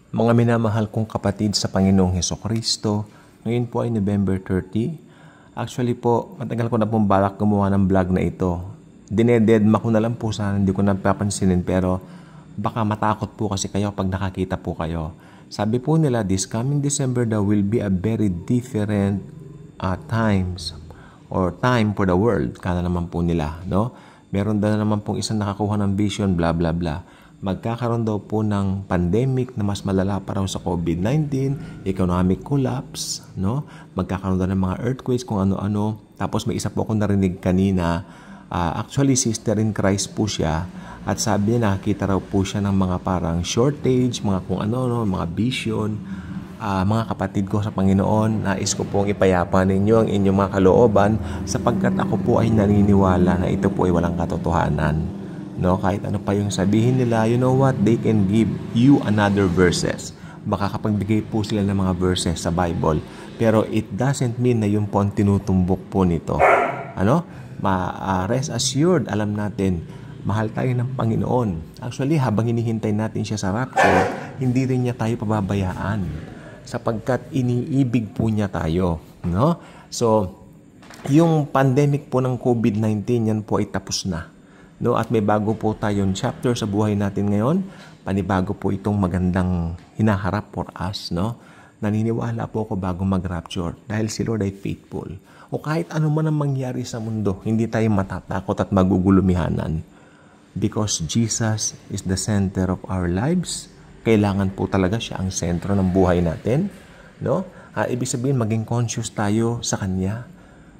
Mga minamahal kong kapatid sa Panginoong Hesukristo, ngayon po ay November 30. Actually po, matagal ko na pong balak gumawa ng vlog na ito. Dinededma ko na lang po sana, hindi ko napapansinin, pero baka matakot po kasi kayo pag nakakita po kayo. Sabi po nila, this coming December daw will be a very different times or time for the world. Kana naman po nila, no? Meron daw naman pong isang nakakuha ng vision, blah blah blah. Magkakaroon daw po ng pandemic na mas malala pa raw sa COVID-19, economic collapse, no? Magkakaroon daw ng mga earthquakes, kung ano-ano. Tapos may isa po akong narinig kanina, actually sister in Christ po siya, at sabi niya nakakita raw po siya ng mga parang shortage, mga kung ano-ano, mga vision. Mga kapatid ko sa Panginoon, nais ko pong ipayapa ninyo ang inyong mga kalooban sapagkat ako po ay naniniwala na ito po ay walang katotohanan. No, kahit ano pa yung sabihin nila, you know what, they can give you another verses. Makakapagbigay po sila ng mga verses sa Bible. Pero it doesn't mean na yung po ang tinutumbok po nito. Ano? Rest assured, alam natin, mahal tayo ng Panginoon. Actually, habang hinihintay natin siya sa rapture, hindi rin niya tayo pababayaan. Sapagkat iniibig po niya tayo. No? So, yung pandemic po ng COVID-19, yan po ay tapos na. No, at may bago po tayong chapter sa buhay natin ngayon. Panibago po itong magandang hinaharap for us, no? Naniniwala po ako bago mag-rapture dahil si Lord ay faithful. O kahit ano man ang mangyari sa mundo, hindi tayo matatakot at magugulumihanan. Because Jesus is the center of our lives. Kailangan po talaga siya ang sentro ng buhay natin, no? Ibig sabihin maging conscious tayo sa Kanya,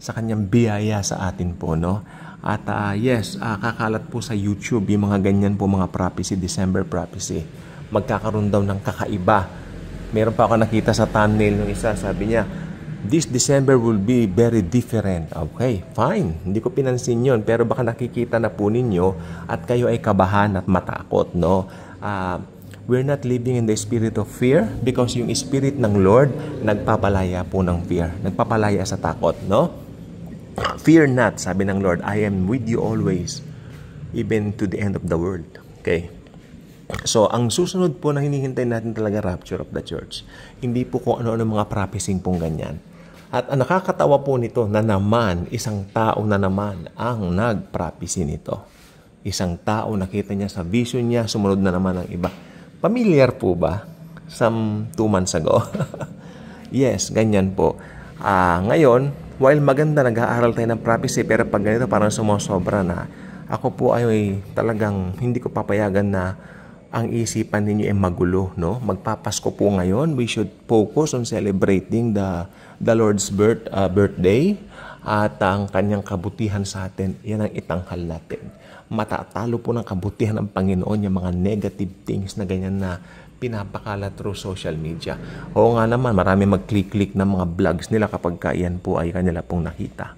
sa Kanyang biyaya sa atin po, no? At kakalat po sa YouTube yung mga ganyan po, mga prophecy, December prophecy. Magkakaroon daw ng kakaiba. Meron pa ako nakita sa thumbnail ng isa, sabi niya, this December will be very different. Okay, fine. Hindi ko pinansin yun, pero baka nakikita na po ninyo at kayo ay kabahan at matakot, no? We're not living in the spirit of fear because yung spirit ng Lord nagpapalaya po ng fear. Nagpapalaya sa takot, no? Fear not, sabi ng Lord, I am with you always, even to the end of the world. Okay? So, ang susunod po na hinihintay natin talaga, rapture of the church. Hindi po kung ano-ano mga prophecy pong ganyan. At ang nakakatawa po nito na naman, isang tao na naman ang nag-prophecy nito. Isang tao, nakita niya sa vision niya, sumunod na naman ang iba. Familiar po ba? Some 2 months ago. Yes, ganyan po. Ngayon, while maganda, nag-aaral tayo ng prophecy, pero pag ganito parang sumusobra na. Ako po ay talagang hindi ko papayagan na ang isipan ninyo ay magulo, no? Magpapasko po ngayon. We should focus on celebrating the Lord's birthday at ang kanyang kabutihan sa atin. Yan ang itanghal natin. Matatalo po ng kabutihan ng Panginoon yung mga negative things na ganyan na pinapakala through social media. Oo nga naman, marami mag-click-click ng mga vlogs nila kapag yan po ay kanila pong nakita.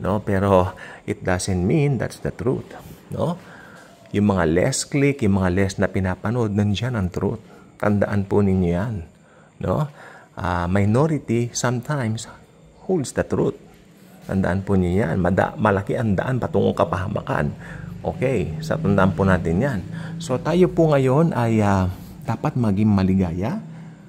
No? Pero it doesn't mean that's the truth. No? Yung mga less click, yung mga less na pinapanood, nandiyan ang truth. Tandaan po ninyo yan. No? Minority sometimes holds the truth. Tandaan po niyo yan. Malaki ang daan patungong kapahamakan. Okay, sa tandaan po natin yan. So tayo po ngayon ay dapat maging maligaya,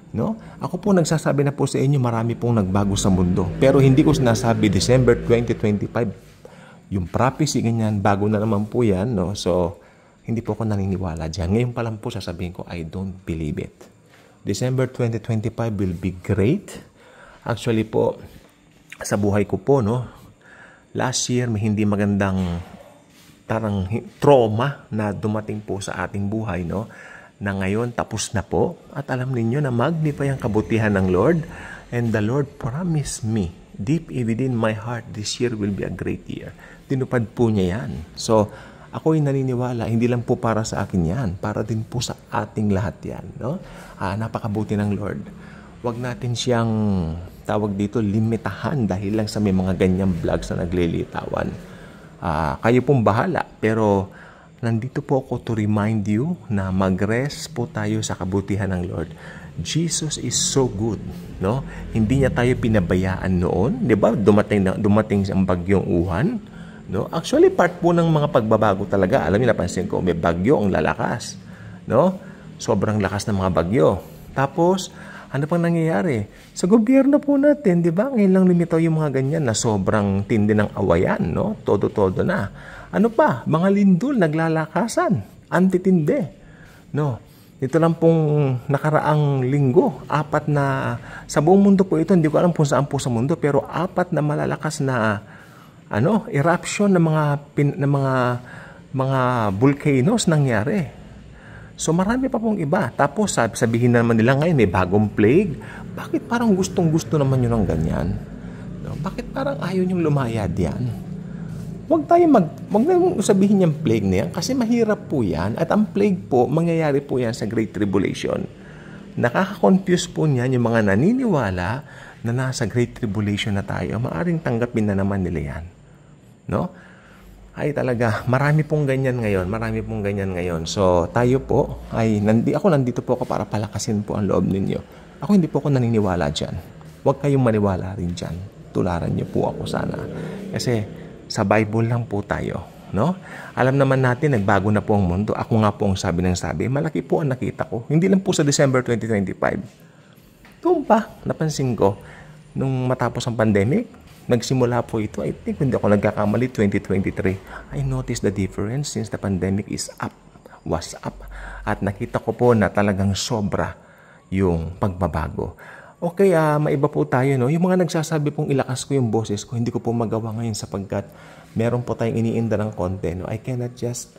no? Ako po nagsasabi na po sa inyo, marami pong nagbago sa mundo. Pero hindi ko sinasabi December 2025. Yung prophecy ganyan, bago na naman po yan, no? So, hindi po ako naniniwala diyan. Ngayon pa lang po sasabihin ko, I don't believe it. December 2025 will be great. Actually po, sa buhay ko po, no? Last year, may hindi magandang parang trauma na dumating po sa ating buhay, no? Na ngayon tapos na po at alam ninyo na magnify ang kabutihan ng Lord, and the Lord promised me deep within my heart this year will be a great year. Tinupad po niya yan. So ako'y naniniwala, hindi lang po para sa akin yan, para din po sa ating lahat yan, no? Napakabuti ng Lord. Huwag natin siyang tawag dito limitahan dahil lang sa may mga ganyang vlogs na naglilitawan. Kayo pong bahala, pero nandito po ako to remind you na mag-rest po tayo sa kabutihan ng Lord. Jesus is so good, no? Hindi niya tayo pinabayaan noon, 'di ba? Dumating ang bagyong Uhan, no? Actually part po ng mga pagbabago talaga. Alam niyo, napansin ko, may bagyo ang lalakas, no? Sobrang lakas ng mga bagyo. Tapos, ano pang nangyayari? Sa gobyerno po natin, di ba? Ngayon lang lumitaw yung mga ganyan na sobrang tindi ng awayan, no? Todo-todo na. Ano pa? Mga lindol, naglalakasan. Antitindi. No? Ito lang pong nakaraang linggo, sa buong mundo po ito, hindi ko alam kung saan po sa mundo, pero 4 na malalakas na eruption ng mga volcanoes nangyari. So marami pa pong iba. Tapos sabihin na naman nila ngayon may bagong plague. Bakit parang gustong-gusto naman yun ng ganyan? No? Bakit parang ayaw niyong lumayad yan? Huwag na sabihin yung plague na yan kasi mahirap po yan. At ang plague po, mangyayari po yan sa Great Tribulation. Nakaka-confuse po niyan yung mga naniniwala na nasa Great Tribulation na tayo. Maaring tanggapin na naman nila yan. No? Ay talaga, marami pong ganyan ngayon. So, tayo po, nandito po ako para palakasin po ang loob ninyo. Ako hindi po ako naniniwala dyan. Huwag kayong maniwala rin dyan. Tularan niyo po ako sana. Kasi, sa Bible lang po tayo. No? Alam naman natin, nagbago na po ang mundo. Ako nga po ang sabi, malaki po ang nakita ko. Hindi lang po sa December 2025. Doon pa, napansin ko, nung matapos ang pandemic, nagsimula po ito, I think hindi ako nagkakamali, 2023. I noticed the difference since the pandemic was up. At nakita ko po na talagang sobra yung pagbabago. Okay, maiba po tayo, no? Yung mga nagsasabi pong ilakas ko yung boses ko, hindi ko po magawa ngayon sapagkat meron po tayong iniinda ng konti, no? I cannot just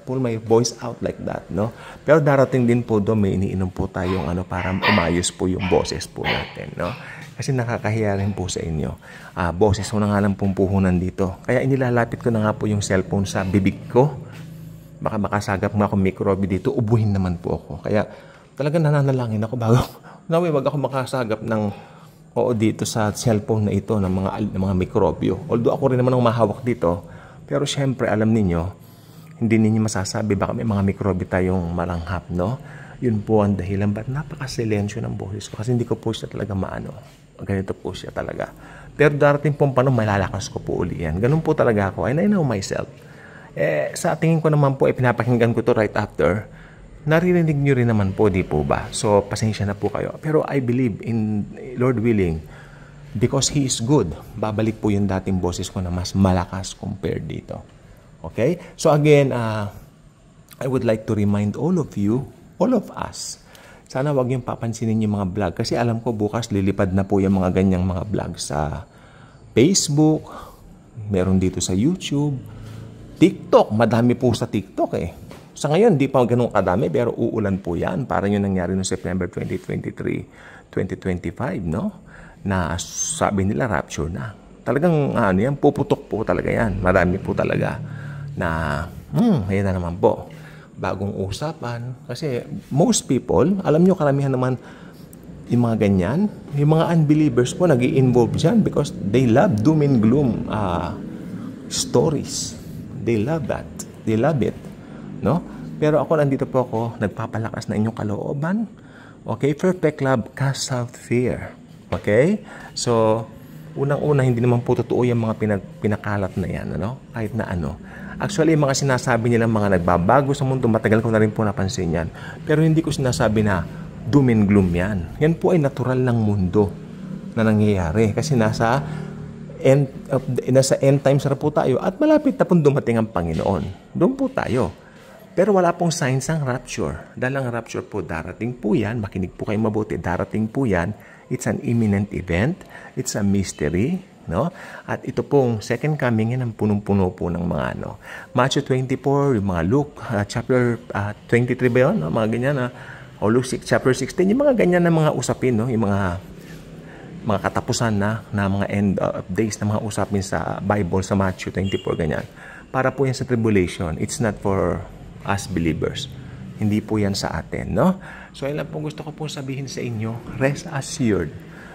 pull my voice out like that, no? Pero darating din po doon, may iniinom po tayong para umayos po yung boses po natin, no? Kasi nakakahiya rin po sa inyo. Boses ko na nga lang pong puhunan dito. Kaya inilalapit ko na nga po yung cellphone sa bibig ko. Baka makasagap nga akong microbe dito, ubuhin naman po ako. Kaya talagang nananalangin ako bago wag ako makasagap ng dito sa cellphone na ito ng mga mikrobyo. Although ako rin naman ang mahawak dito, pero syempre alam ninyo, hindi ninyo masasabi baka may mga mikrobyo tayong malanghap, no? Yun po ang dahilan ba't napaka-silensyo ng boses ko kasi hindi ko po siya talaga ganito po siya talaga. Pero darating pong paano, malalakas ko po uli yan. Ganun po talaga ako. And I know myself. Sa tingin ko naman po, pinapakinggan ko to right after. Naririnig nyo rin naman po, di po ba? So, pasensya na po kayo. Pero I believe in Lord willing, because He is good, babalik po yung dating boses ko na mas malakas compared dito. Okay? So again, I would like to remind all of you, all of us, sana wag yung papansinin yung mga vlog. Kasi alam ko bukas lilipad na po yung mga ganyang mga vlog sa Facebook, meron dito sa YouTube, TikTok. Madami po sa TikTok eh. Sa ngayon, di pa ganun kadami, pero uulan po yan. Parang yung nangyari noong September 2023, 2025, no? Na sabi nila rapture na. Talagang yan, puputok po talaga yan. Marami po talaga na, ayan na naman po. Bagong usapan. Kasi most people, alam nyo karamihan naman yung mga ganyan, yung mga unbelievers po nag-i-involve dyan because they love doom and gloom stories. They love that. They love it. No? Pero ako, nandito po ako, nagpapalakas na inyong kalooban. Okay? Perfect love casts out fear. Okay? So, unang-una, hindi naman po totoo yung mga pinakalat na yan. Ano? Kahit na ano. Actually, mga sinasabi nilang mga nagbabago sa mundo, matagal ko na rin po napansin yan. Pero hindi ko sinasabi na doom and gloom yan. Yan po ay natural lang mundo na nangyayari. Kasi nasa end times na po tayo at malapit na pong dumating ang Panginoon. Doon po tayo. Pero wala pong signs ng rapture. Dahil ang rapture po, darating po yan. Makinig po kayo mabuti. Darating po yan. It's an imminent event. It's a mystery. No? At ito pong second coming yan ang punong-puno po ng mga Matthew 24, yung mga Luke chapter 23 ba yun? No? Mga ganyan o Luke 6, chapter 16, yung mga ganyan na mga usapin, no? Yung mga katapusan na mga end of days na mga usapin sa Bible, sa Matthew 24, ganyan. Para po yan sa tribulation. It's not for us believers. Hindi po yan sa atin, no? So, yun lang po gusto ko po sabihin sa inyo, rest assured.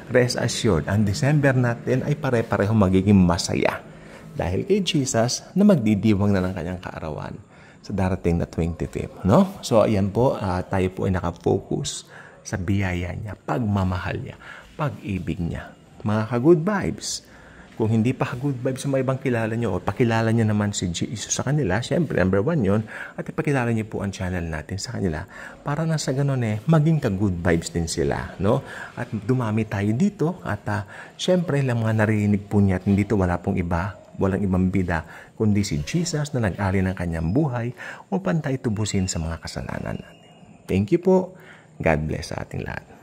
Rest assured, ang December natin ay pare-pareho magiging masaya dahil kay Jesus na magdidiwang na ng kanyang kaarawan sa darating na 25th, no? So, ayan po, tayo po ay nakafocus sa biyaya niya, pagmamahal niya, pag-ibig niya. Mga ka-good vibes, Kung hindi pa good vibes sa mga ibang kilala nyo o pakilala nyo naman si Jesus sa kanila, syempre number 1 yon, at ipakilala nyo po ang channel natin sa kanila para na sa ganun maging ka-good vibes din sila, no? At dumami tayo dito at syempre lang mga narinig po niya at dito walang ibang bida kundi si Jesus na nag-ari ng kanyang buhay upang tayo tubusin sa mga kasalanan natin. Thank you po. God bless sa ating lahat.